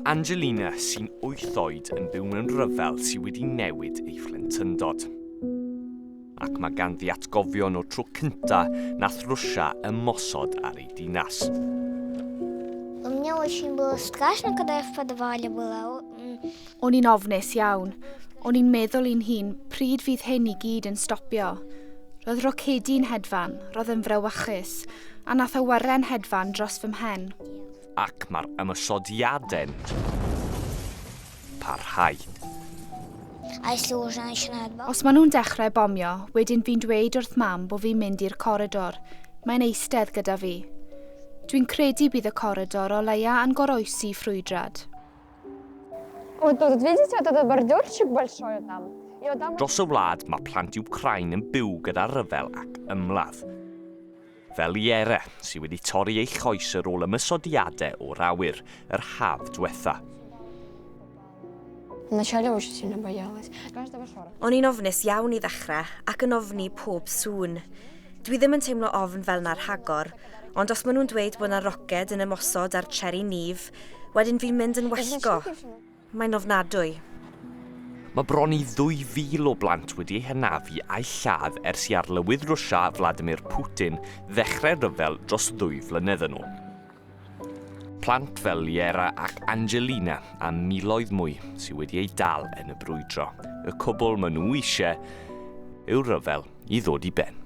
Mae Angelina sy'n 8 oed yn byw mewn ryfel sydd wedi newid ei phlentyndod. Ac mae ganddi atgofion o tro cynta nath Rwsia ymosod ar ei dinas. Мне очень было страшно, когда я в подвале была. O'n i'n ofnus iawn. O'n i'n meddwl i'n hun pryd fydd hyn i gyd yn stopio. Roedd rocedi'n hedfan, roedd yn frewachus, a nath awyren hedfan dros fy mhen. Ac mae'r ymysodiadau'n parhau. Os maen nhw'n dechrau bomio, wedyn fi'n dweud wrth mam bod fi'n mynd i'r coridor. Mae'n eistedd gyda fi. Dwi'n credu bydd y coridor o leia yn goroesi ffrwydrad. Вот тут, видите, вот этот бордюрчик большой там. Dros y wlad mae plant Wcráin yn byw gyda ryfel ac ymladd. Fel Iere, sydd wedi torri ei choes ar ôl ymysodiadau o'r awyr, yr haf diwetha. O'n i'n ofnus iawn i ddechrau ac yn ofni pob sŵn. Dwi ddim yn teimlo ofn fel na'r rhagor, ond os maen nhw'n dweud bod yna roced yn ymosod ar cherry nif, wedyn fi'n mynd yn wellgo. Mae'n ofnadwy. Mae bron i 2,000 o blant wedi eu hynafu a'i lladd ers i arlywydd Rwsia Vladimir Putin ddechrau ryfel dros 2 flynedd yn ôl. Plant fel Iera ac Angelina a miloedd mwy sydd wedi ei dal yn y brwydro. Y cwbl maen nhw eisiau yw'r ryfel i ddod i ben.